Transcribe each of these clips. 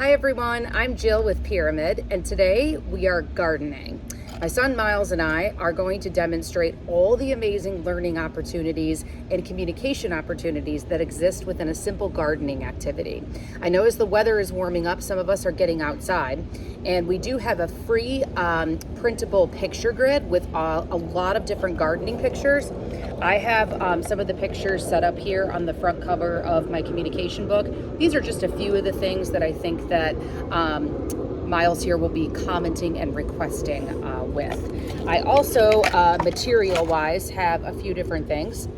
Hi everyone, I'm Jill with Pyramid, and today we are gardening. My son Miles and I are going to demonstrate all the amazing learning opportunities and communication opportunities that exist within a simple gardening activity. I know as the weather is warming up, some of us are getting outside, and we do have a free printable picture grid with a lot of different gardening pictures. I have some of the pictures set up here on the front cover of my communication book. These are just a few of the things that I think that Miles here will be commenting and requesting with. I also, material-wise, have a few different things.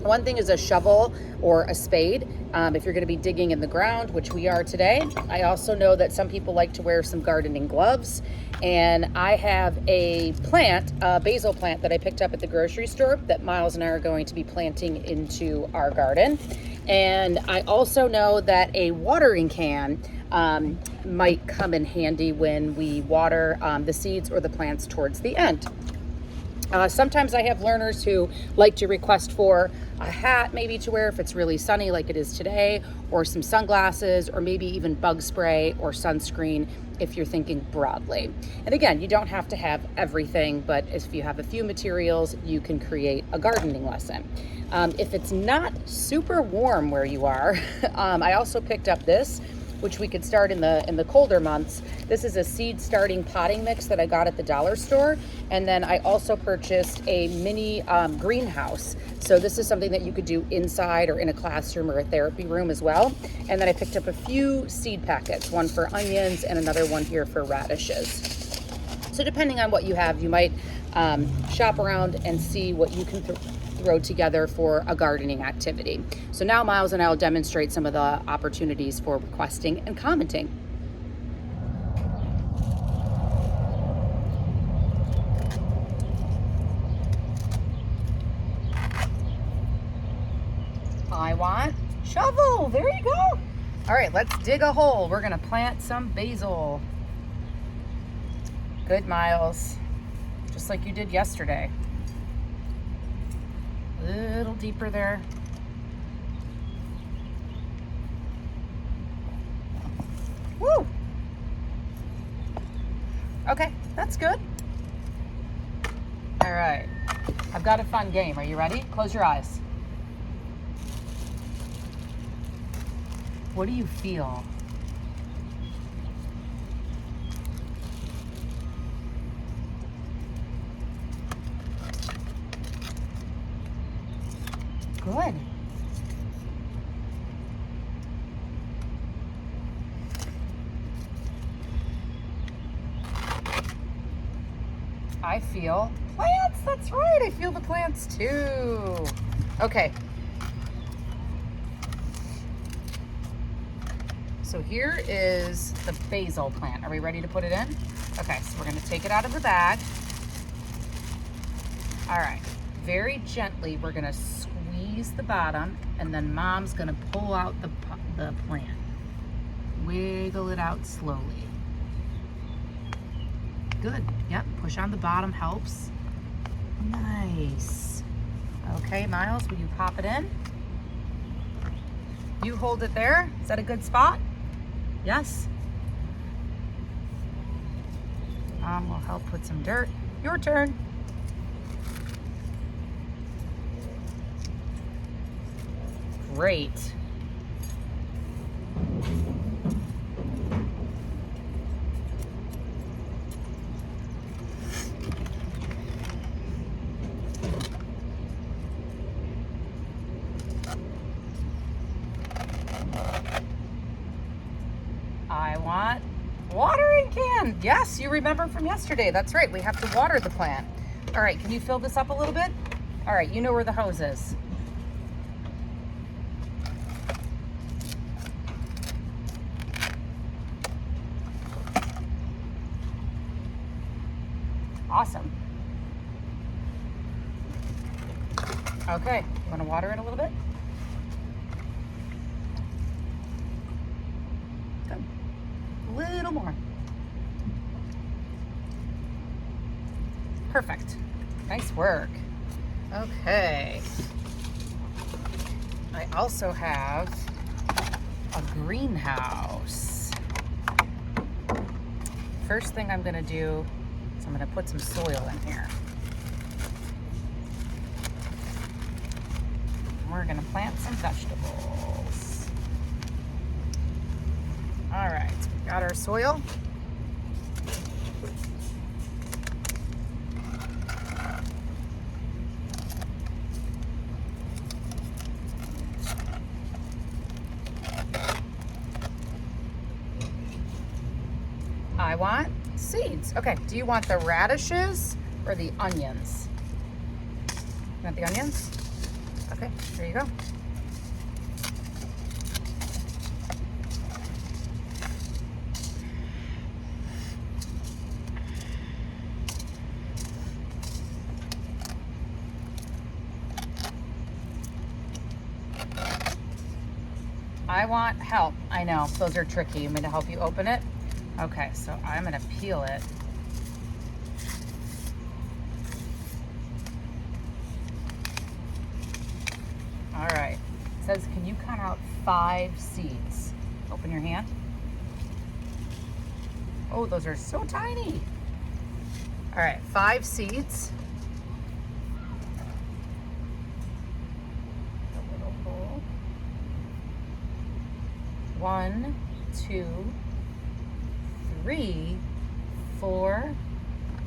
One thing is a shovel or a spade if you're going to be digging in the ground, which we are today. I also know that some people like to wear some gardening gloves, and I have a plant, a basil plant that I picked up at the grocery store that Miles and I are going to be planting into our garden. And I also know that a watering can might come in handy when we water the seeds or the plants towards the end. Sometimes I have learners who like to request for a hat maybe to wear if it's really sunny like it is today, or some sunglasses, or maybe even bug spray or sunscreen if you're thinking broadly. And again, you don't have to have everything, but if you have a few materials, you can create a gardening lesson. If it's not super warm where you are, I also picked up this, which we could start in the colder months. This is a seed starting potting mix that I got at the dollar store. And then I also purchased a mini greenhouse. So this is something that you could do inside or in a classroom or a therapy room as well. And then I picked up a few seed packets, one for onions and another one here for radishes. So depending on what you have, you might shop around and see what you can throw together for a gardening activity. So now Miles and I will demonstrate some of the opportunities for requesting and commenting. I want shovel. There you go. All right, let's dig a hole. We're gonna plant some basil. Good, Miles. Just like you did yesterday. A little deeper there. Woo! Okay, that's good. All right, I've got a fun game. Are you ready? Close your eyes. What do you feel? Good. I feel plants. That's right. I feel the plants too. Okay. So here is the basil plant. Are we ready to put it in? Okay, so we're going to take it out of the bag. All right. Very gently, we're going to squeeze the bottom, and then Mom's going to pull out the plant. Wiggle it out slowly. Good. Yep, push on the bottom helps. Nice. Okay, Miles, will you pop it in? You hold it there. Is that a good spot? Yes. Mom will help put some dirt. Your turn. Great. I want watering can. Yes, you remember from yesterday. That's right. We have to water the plant. All right, can you fill this up a little bit? All right, you know where the hose is. Awesome. Okay, you want to water it a little bit? Good. A little more. Perfect. Nice work. Okay. I also have a greenhouse. first thing I'm gonna do is I'm gonna put some soil in here. And we're gonna plant some vegetables. All right, so we got our soil. I want seeds. Okay, do you want the radishes or the onions? You want the onions? Okay, there you go. I want help. I know, those are tricky. I'm gonna help you open it. Okay, so I'm gonna peel it. All right, it says, can you count out 5 seeds? Open your hand. Oh, those are so tiny. All right, 5 seeds. A little hole. 1, 2, 3, 4,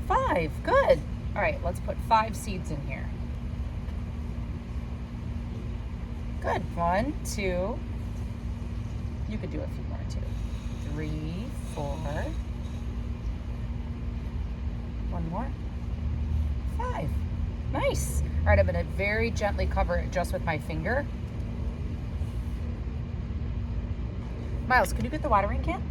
5. Good. All right, let's put 5 seeds in here. Good. 1, 2. You could do a few more too. 3, 4. 1 more. 5. Nice. All right, I'm going to very gently cover it just with my finger. Miles, could you get the watering can?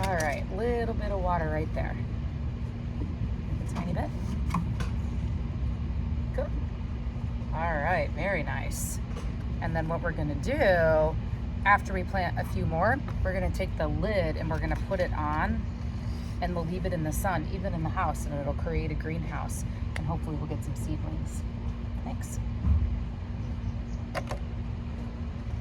All right, little bit of water right there. A tiny bit. Good. All right, very nice. And then what we're gonna do, after we plant a few more, we're gonna take the lid and we're gonna put it on and we'll leave it in the sun, even in the house, and it'll create a greenhouse. And hopefully we'll get some seedlings. Thanks.